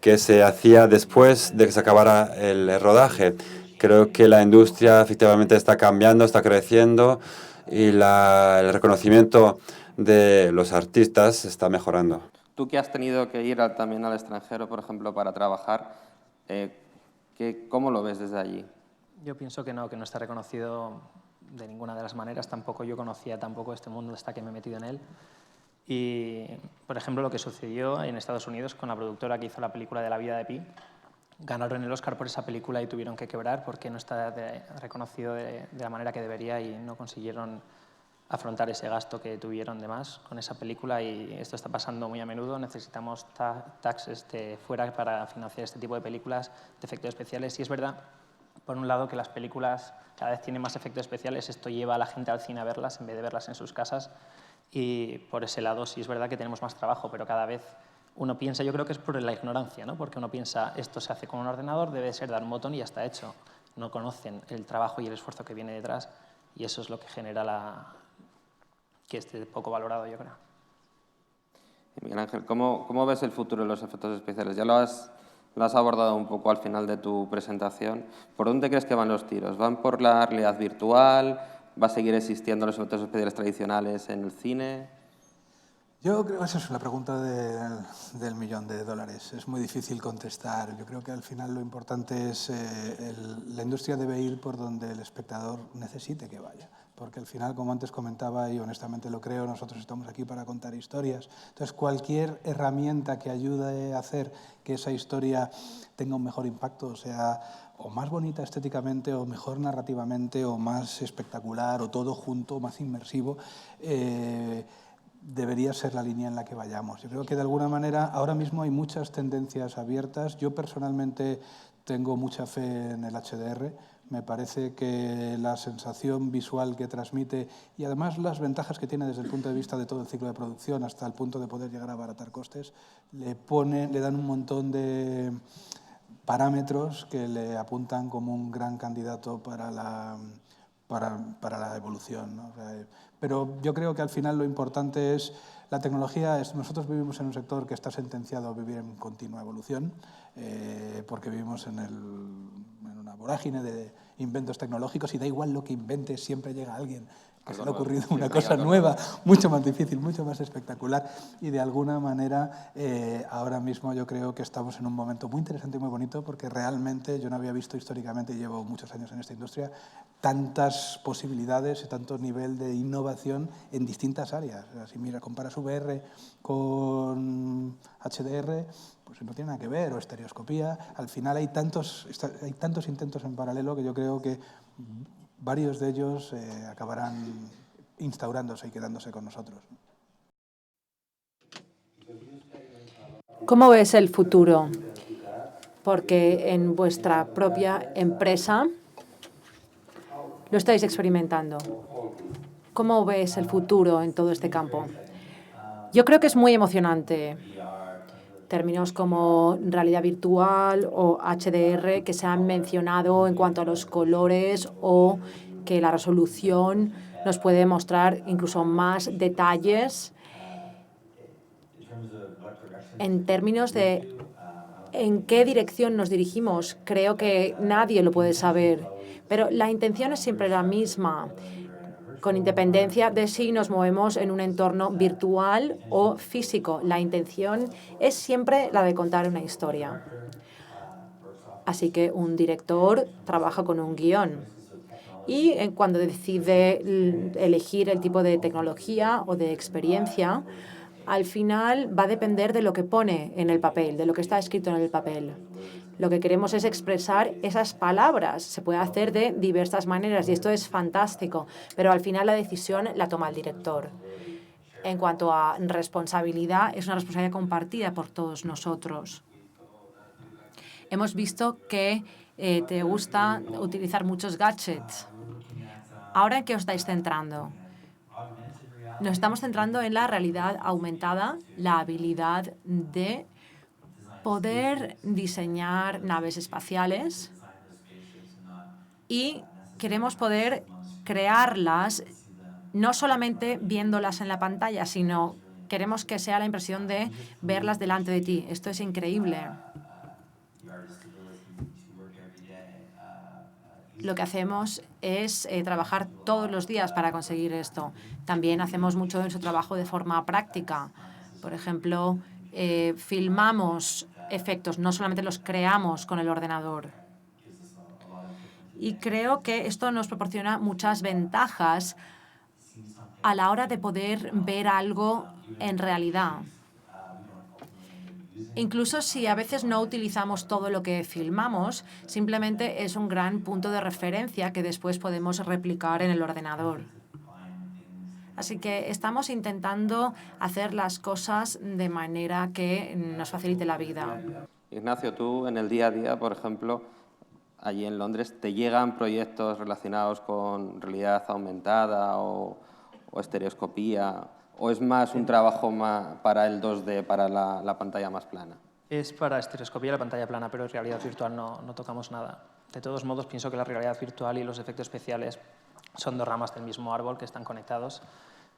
que se hacía después de que se acabara el rodaje. Creo que la industria efectivamente está cambiando, está creciendo y el reconocimiento de los artistas está mejorando. Tú que has tenido que ir también al extranjero, por ejemplo, para trabajar, ¿cómo lo ves desde allí? Yo pienso que no está reconocido de ninguna de las maneras. Tampoco yo conocía este mundo hasta que me he metido en él. Y, por ejemplo, lo que sucedió en Estados Unidos con la productora que hizo la película de La vida de Pi. Ganaron el Oscar por esa película y tuvieron que quebrar porque no está reconocido de la manera que debería y no consiguieron afrontar ese gasto que tuvieron de más con esa película, y esto está pasando muy a menudo. Necesitamos taxes fuera para financiar este tipo de películas de efectos especiales, y es verdad, por un lado, que las películas cada vez tienen más efectos especiales. Esto lleva a la gente al cine a verlas en vez de verlas en sus casas, y por ese lado sí es verdad que tenemos más trabajo, pero cada vez uno piensa, yo creo que es por la ignorancia, ¿no? Porque uno piensa, esto se hace con un ordenador, debe ser dar un botón y ya está hecho. No conocen el trabajo y el esfuerzo que viene detrás, y eso es lo que genera que esté poco valorado, yo creo. Miguel Ángel, ¿cómo ves el futuro de los efectos especiales? Ya lo has abordado un poco al final de tu presentación. ¿Por dónde crees que van los tiros? ¿Van por la realidad virtual? ¿Va a seguir existiendo los efectos especiales tradicionales en el cine? Yo creo que esa es la pregunta del $1.000.000. Es muy difícil contestar. Yo creo que al final lo importante es la industria debe ir por donde el espectador necesite que vaya. Porque al final, como antes comentaba, y honestamente lo creo, nosotros estamos aquí para contar historias. Entonces, cualquier herramienta que ayude a hacer que esa historia tenga un mejor impacto, o sea, o más bonita estéticamente, o mejor narrativamente, o más espectacular, o todo junto, más inmersivo, debería ser la línea en la que vayamos. Yo creo que de alguna manera ahora mismo hay muchas tendencias abiertas. Yo personalmente tengo mucha fe en el HDR Me parece que la sensación visual que transmite y además las ventajas que tiene desde el punto de vista de todo el ciclo de producción hasta el punto de poder llegar a abaratar costes, le dan un montón de parámetros que le apuntan como un gran candidato para la evolución, ¿no? O sea, pero yo creo que al final lo importante es la tecnología. Nosotros vivimos en un sector que está sentenciado a vivir en continua evolución, porque vivimos en una vorágine de inventos tecnológicos y da igual lo que invente, siempre llega alguien que se le ha ocurrido una cosa nueva, mucho más difícil, mucho más espectacular. Y de alguna manera, ahora mismo yo creo que estamos en un momento muy interesante y muy bonito, porque realmente yo no había visto históricamente, y llevo muchos años en esta industria, tantas posibilidades y tanto nivel de innovación en distintas áreas. O sea, si comparas VR con HDR, pues no tiene nada que ver, o estereoscopía. Al final hay tantos intentos en paralelo que yo creo que varios de ellos acabarán instaurándose y quedándose con nosotros. ¿Cómo ves el futuro? Porque en vuestra propia empresa lo estáis experimentando. ¿Cómo ves el futuro en todo este campo? Yo creo que es muy emocionante. Términos como realidad virtual o HDR que se han mencionado en cuanto a los colores o que la resolución nos puede mostrar incluso más detalles en términos de en qué dirección nos dirigimos. Creo que nadie lo puede saber, pero la intención es siempre la misma, con independencia de si nos movemos en un entorno virtual o físico. La intención es siempre la de contar una historia. Así que un director trabaja con un guión. Y cuando decide elegir el tipo de tecnología o de experiencia, al final va a depender de lo que pone en el papel, de lo que está escrito en el papel. Lo que queremos es expresar esas palabras. Se puede hacer de diversas maneras y esto es fantástico, pero al final la decisión la toma el director. En cuanto a responsabilidad, es una responsabilidad compartida por todos nosotros. Hemos visto que te gusta utilizar muchos gadgets. ¿Ahora en qué os estáis centrando? Nos estamos centrando en la realidad aumentada, la habilidad de poder diseñar naves espaciales y queremos poder crearlas no solamente viéndolas en la pantalla, sino queremos que sea la impresión de verlas delante de ti. Esto es increíble. Lo que hacemos es trabajar todos los días para conseguir esto. También hacemos mucho de nuestro trabajo de forma práctica. Por ejemplo, filmamos efectos, no solamente los creamos con el ordenador. Y creo que esto nos proporciona muchas ventajas a la hora de poder ver algo en realidad. Incluso si a veces no utilizamos todo lo que filmamos, simplemente es un gran punto de referencia que después podemos replicar en el ordenador. Así que estamos intentando hacer las cosas de manera que nos facilite la vida. Ignacio, tú en el día a día, por ejemplo, allí en Londres, ¿te llegan proyectos relacionados con realidad aumentada o estereoscopía? ¿O es más un trabajo para el 2D, para la pantalla más plana? Es para estereoscopía y la pantalla plana, pero en realidad virtual no tocamos nada. De todos modos, pienso que la realidad virtual y los efectos especiales son dos ramas del mismo árbol que están conectados.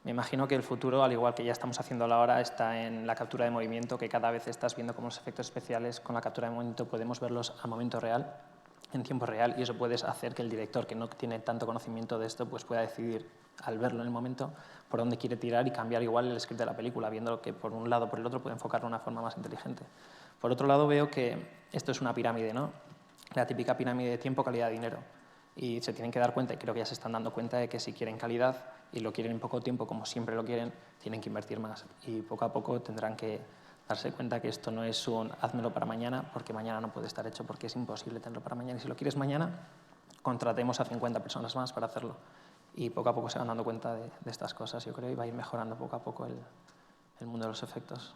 Me imagino que el futuro, al igual que ya estamos haciendo ahora, está en la captura de movimiento, que cada vez estás viendo cómo los efectos especiales con la captura de movimiento podemos verlos a momento real, en tiempo real, y eso puede hacer que el director, que no tiene tanto conocimiento de esto, pues pueda decidir, al verlo en el momento, por dónde quiere tirar y cambiar igual el script de la película, viendo que por un lado o por el otro puede enfocarlo de una forma más inteligente. Por otro lado, veo que esto es una pirámide, ¿no? La típica pirámide de tiempo, calidad, dinero. Y se tienen que dar cuenta, y creo que ya se están dando cuenta, de que si quieren calidad y lo quieren en poco tiempo, como siempre lo quieren, tienen que invertir más. Y poco a poco tendrán que darse cuenta que esto no es un házmelo para mañana, porque mañana no puede estar hecho, porque es imposible tenerlo para mañana. Y si lo quieres mañana, contratemos a 50 personas más para hacerlo. Y poco a poco se van dando cuenta de estas cosas, yo creo, y va a ir mejorando poco a poco el mundo de los efectos.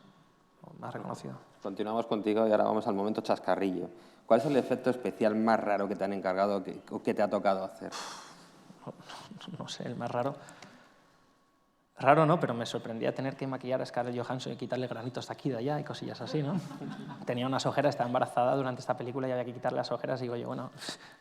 más reconocido. Continuamos contigo y ahora vamos al momento chascarrillo. ¿Cuál es el efecto especial más raro que te han encargado o que te ha tocado hacer? No sé, el más raro. Raro no, pero me sorprendía tener que maquillar a Scarlett Johansson y quitarle granitos de aquí y de allá y cosillas así, ¿no? Tenía unas ojeras, estaba embarazada durante esta película y había que quitarle las ojeras y digo yo, bueno,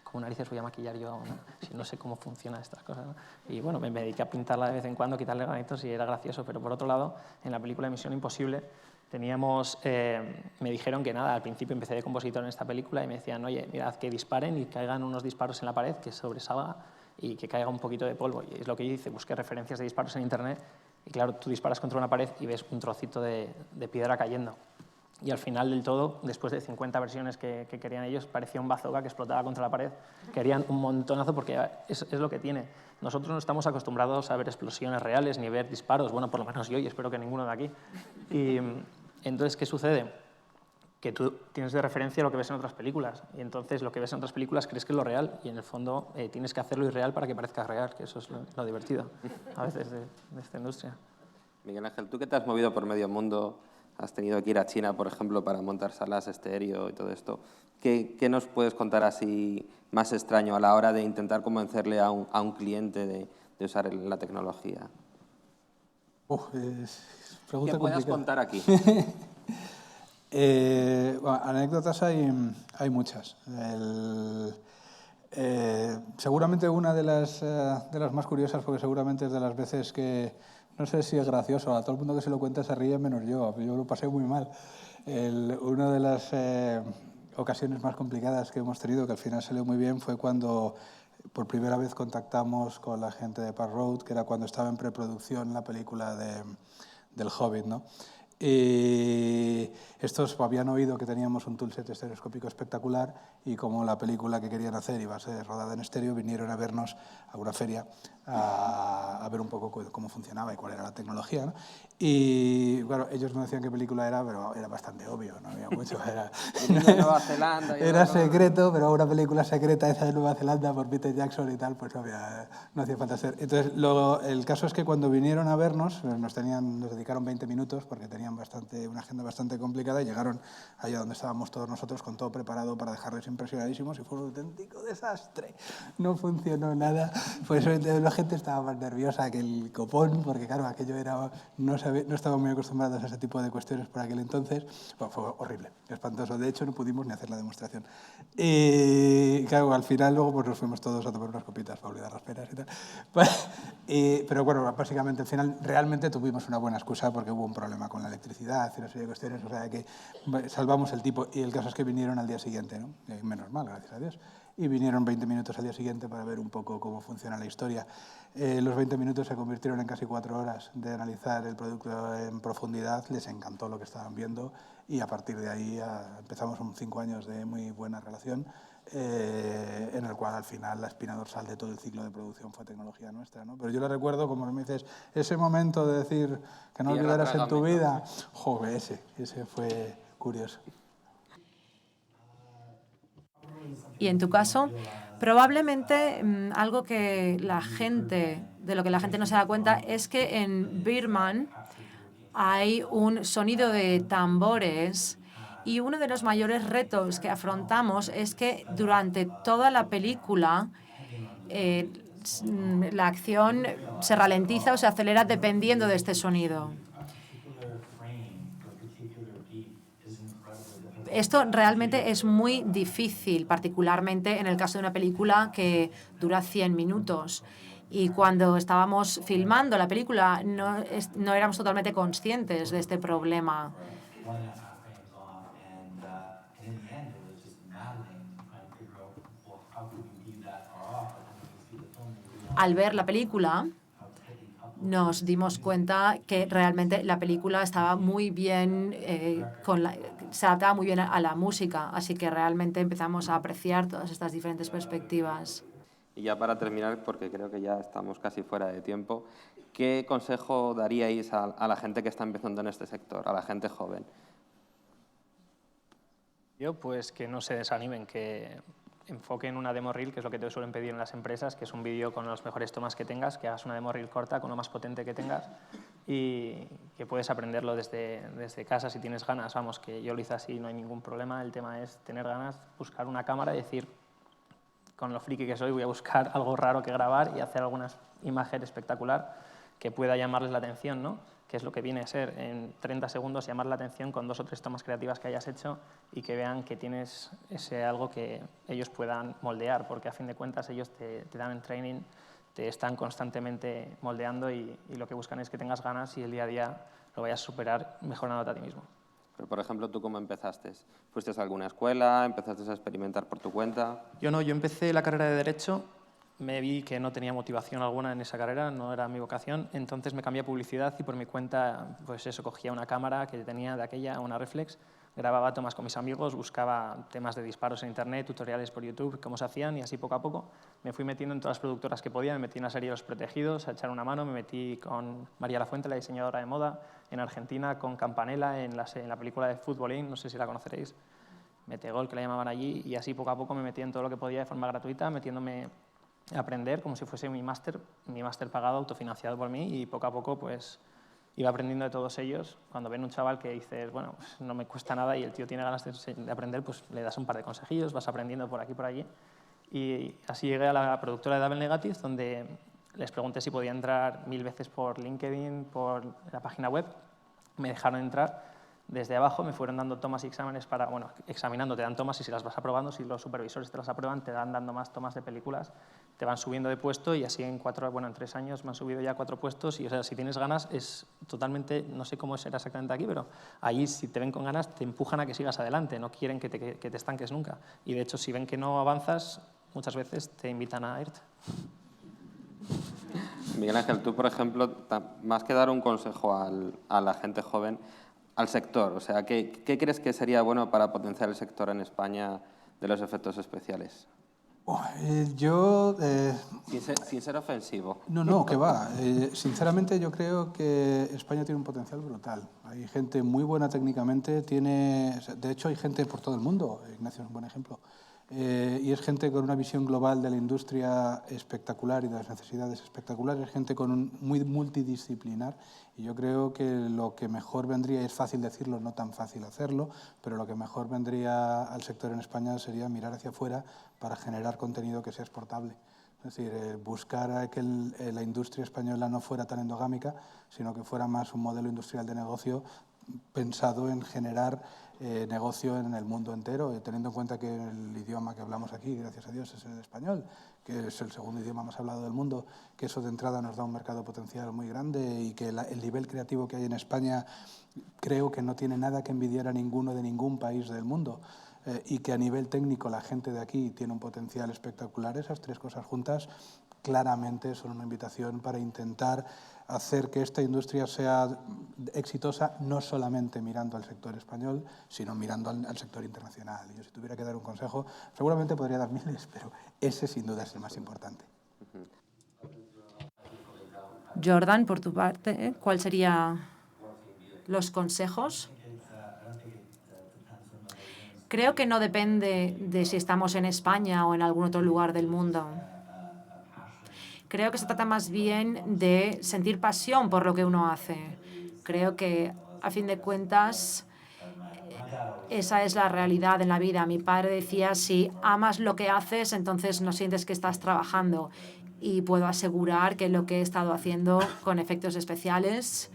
¿cómo narices voy a maquillar yo, ¿no? Si no sé cómo funcionan estas cosas, ¿no? Y bueno, me dediqué a pintarla de vez en cuando, quitarle granitos y era gracioso, pero por otro lado, en la película Misión Imposible teníamos, me dijeron que nada, al principio empecé de compositor en esta película y me decían, oye, mirad que disparen y caigan unos disparos en la pared, que sobresalga y que caiga un poquito de polvo. Y es lo que yo hice, busqué referencias de disparos en internet y claro, tú disparas contra una pared y ves un trocito de piedra cayendo. Y al final del todo, después de 50 versiones que querían ellos, parecía un bazooka que explotaba contra la pared. Querían un montonazo porque es lo que tiene. Nosotros no estamos acostumbrados a ver explosiones reales ni ver disparos, bueno, por lo menos yo y espero que ninguno de aquí. Y entonces, ¿qué sucede? Que tú tienes de referencia lo que ves en otras películas y entonces lo que ves en otras películas crees que es lo real y en el fondo tienes que hacerlo irreal para que parezca real, que eso es lo divertido a veces de esta industria. Miguel Ángel, tú que te has movido por medio mundo, has tenido que ir a China, por ejemplo, para montar salas estéreo y todo esto, ¿qué nos puedes contar así más extraño a la hora de intentar convencerle a un cliente de usar la tecnología? Pregunta ¿Qué puedas complicada. contar aquí? Bueno, anécdotas hay muchas. Seguramente una de las más curiosas, porque seguramente es de las veces que, no sé si es gracioso, a todo el mundo que se lo cuenta se ríe menos yo lo pasé muy mal. Una de las ocasiones más complicadas que hemos tenido, que al final salió muy bien, fue cuando por primera vez contactamos con la gente de Park Road, que era cuando estaba en preproducción la película del Hobbit, ¿no? Y estos habían oído que teníamos un toolset estereoscópico espectacular y como la película que querían hacer iba a ser rodada en estéreo, vinieron a vernos a una feria a ver un poco cómo funcionaba y cuál era la tecnología, ¿no? Y claro, ellos no decían qué película era, pero era bastante obvio, no había mucho. Era, Nueva Zelanda. Era secreto, pero una película secreta esa de Nueva Zelanda por Peter Jackson y tal, pues no hacía falta ser. Entonces, luego, el caso es que cuando vinieron a vernos, nos dedicaron 20 minutos porque tenían una agenda bastante complicada y llegaron allá donde estábamos todos nosotros con todo preparado para dejarles impresionadísimos y fue un auténtico desastre. No funcionó nada. Pues la gente estaba más nerviosa que el copón porque, claro, aquello era... No estaban muy acostumbrados a ese tipo de cuestiones por aquel entonces. Bueno, fue horrible, espantoso. De hecho, no pudimos ni hacer la demostración. Y claro, al final luego pues nos fuimos todos a tomar unas copitas para olvidar las penas y tal. Pero bueno, básicamente al final realmente tuvimos una buena excusa porque hubo un problema con la electricidad y una serie de cuestiones, o sea que salvamos el tipo. Y el caso es que vinieron al día siguiente, ¿no? Menos mal, gracias a Dios. Y vinieron 20 minutos al día siguiente para ver un poco cómo funciona la historia. Los 20 minutos se convirtieron en casi 4 horas de analizar el producto en profundidad. Les encantó lo que estaban viendo y a partir de ahí empezamos 5 años de muy buena relación en el cual al final la espina dorsal de todo el ciclo de producción fue tecnología nuestra, ¿no? Pero yo lo recuerdo, como me dices, ese momento de decir que no olvidaras en tu vida, joder, ese fue curioso. Y en tu caso, probablemente algo que de lo que la gente no se da cuenta es que en Birdman hay un sonido de tambores y uno de los mayores retos que afrontamos es que durante toda la película la acción se ralentiza o se acelera dependiendo de este sonido. Esto realmente es muy difícil, particularmente en el caso de una película que dura 100 minutos. Y cuando estábamos filmando la película no éramos totalmente conscientes de este problema. Al ver la película, nos dimos cuenta que realmente la película estaba muy bien, se adaptaba muy bien a la música, así que realmente empezamos a apreciar todas estas diferentes perspectivas. Y ya para terminar, porque creo que ya estamos casi fuera de tiempo, ¿qué consejo daríais a la gente que está empezando en este sector, a la gente joven? Yo, pues que no se desanimen, que enfoquen una demo reel, que es lo que te suelen pedir en las empresas, que es un vídeo con las mejores tomas que tengas, que hagas una demo reel corta con lo más potente que tengas y que puedes aprenderlo desde casa si tienes ganas. Vamos, que yo lo hice así, no hay ningún problema. El tema es tener ganas, buscar una cámara y decir, con lo friki que soy, voy a buscar algo raro que grabar y hacer alguna imagen espectacular que pueda llamarles la atención, ¿no? Que es lo que viene a ser en 30 segundos llamar la atención con 2 o 3 tomas creativas que hayas hecho y que vean que tienes ese algo que ellos puedan moldear, porque a fin de cuentas ellos te dan en training, te están constantemente moldeando y lo que buscan es que tengas ganas y el día a día lo vayas a superar mejorándote a ti mismo. Pero, por ejemplo, ¿tú cómo empezaste? ¿Fuiste a alguna escuela? ¿Empezaste a experimentar por tu cuenta? Yo no, yo empecé la carrera de Derecho, me vi que no tenía motivación alguna en esa carrera, no era mi vocación, entonces me cambié a publicidad y por mi cuenta, pues eso, cogía una cámara que tenía de aquella, una reflex, grababa tomas con mis amigos, buscaba temas de disparos en internet, tutoriales por YouTube, cómo se hacían y así poco a poco me fui metiendo en todas las productoras que podía, me metí en la serie Los Protegidos a echar una mano, me metí con María Lafuente, la diseñadora de moda, en Argentina con Campanella en la película de Futbolín, no sé si la conoceréis, Metegol, que la llamaban allí, y así poco a poco me metí en todo lo que podía de forma gratuita, metiéndome a aprender como si fuese mi máster pagado, autofinanciado por mí, y poco a poco pues iba aprendiendo de todos ellos. Cuando ven un chaval que dices, bueno, pues no me cuesta nada y el tío tiene ganas de aprender, pues le das un par de consejillos, vas aprendiendo por aquí, por allí. Y así llegué a la productora de Double Negative, donde les pregunté si podía entrar 1000 veces por LinkedIn, por la página web. Me dejaron entrar. Desde abajo me fueron dando tomas y exámenes para, bueno, examinando, te dan tomas y si las vas aprobando, si los supervisores te las aprueban, te dan dando más tomas de películas, te van subiendo de puesto y así en 3 años me han subido ya 4 puestos y, o sea, si tienes ganas es totalmente, no sé cómo será exactamente aquí, pero allí si te ven con ganas te empujan a que sigas adelante, no quieren que te estanques nunca. Y de hecho si ven que no avanzas, muchas veces te invitan a irte. Miguel Ángel, tú, por ejemplo, más que dar un consejo a la gente joven, al sector, o sea, ¿qué crees que sería bueno para potenciar el sector en España de los efectos especiales? Sin ser ofensivo. No, que va. Sinceramente yo creo que España tiene un potencial brutal. Hay gente muy buena técnicamente, de hecho hay gente por todo el mundo, Ignacio es un buen ejemplo, y es gente con una visión global de la industria espectacular y de las necesidades espectaculares, gente muy multidisciplinar, y yo creo que lo que mejor vendría, es fácil decirlo, no tan fácil hacerlo, pero lo que mejor vendría al sector en España sería mirar hacia afuera para generar contenido que sea exportable. Es decir, buscar a que la industria española no fuera tan endogámica, sino que fuera más un modelo industrial de negocio pensado en generar negocio en el mundo entero, teniendo en cuenta que el idioma que hablamos aquí, gracias a Dios, es el español, que es el segundo idioma más hablado del mundo, que eso de entrada nos da un mercado potencial muy grande y que el nivel creativo que hay en España creo que no tiene nada que envidiar a ninguno de ningún país del mundo. Y que a nivel técnico la gente de aquí tiene un potencial espectacular, esas 3 cosas juntas claramente son una invitación para intentar hacer que esta industria sea exitosa, no solamente mirando al sector español, sino mirando al sector internacional. Y yo, si tuviera que dar un consejo, seguramente podría dar miles, pero ese sin duda es el más importante. Jordan, por tu parte, ¿cuáles serían los consejos? Creo que no depende de si estamos en España o en algún otro lugar del mundo. Creo que se trata más bien de sentir pasión por lo que uno hace. Creo que, a fin de cuentas, esa es la realidad en la vida. Mi padre decía, si amas lo que haces, entonces no sientes que estás trabajando. Y puedo asegurar que lo que he estado haciendo con efectos especiales,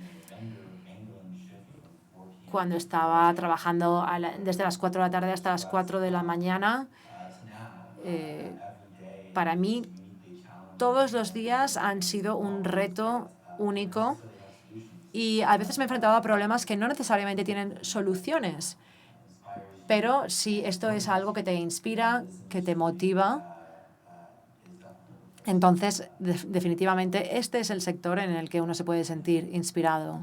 cuando estaba trabajando desde las 4 de la tarde hasta las 4 de la mañana, para mí todos los días han sido un reto único y a veces me he enfrentado a problemas que no necesariamente tienen soluciones. Pero si esto es algo que te inspira, que te motiva, entonces definitivamente este es el sector en el que uno se puede sentir inspirado.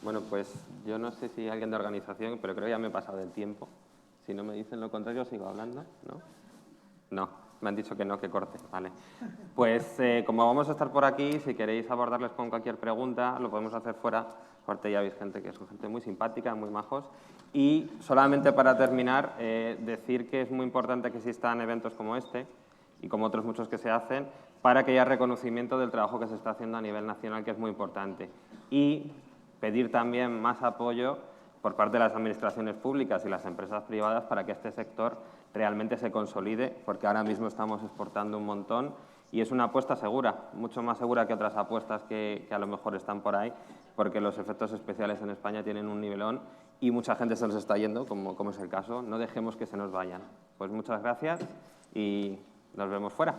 Bueno, pues yo no sé si alguien de organización, pero creo que ya me he pasado del tiempo. Si no me dicen lo contrario, sigo hablando, ¿no? No, me han dicho que no, que corte, vale. Pues como vamos a estar por aquí, si queréis abordarles con cualquier pregunta, lo podemos hacer fuera. Aparte ya veis gente que son gente muy simpática, muy majos. Y solamente para terminar, decir que es muy importante que existan eventos como este y como otros muchos que se hacen, para que haya reconocimiento del trabajo que se está haciendo a nivel nacional, que es muy importante. Y pedir también más apoyo por parte de las administraciones públicas y las empresas privadas para que este sector realmente se consolide, porque ahora mismo estamos exportando un montón y es una apuesta segura, mucho más segura que otras apuestas que a lo mejor están por ahí, porque los efectos especiales en España tienen un nivelón y mucha gente se nos está yendo, como es el caso. No dejemos que se nos vayan. Pues muchas gracias y nos vemos fuera.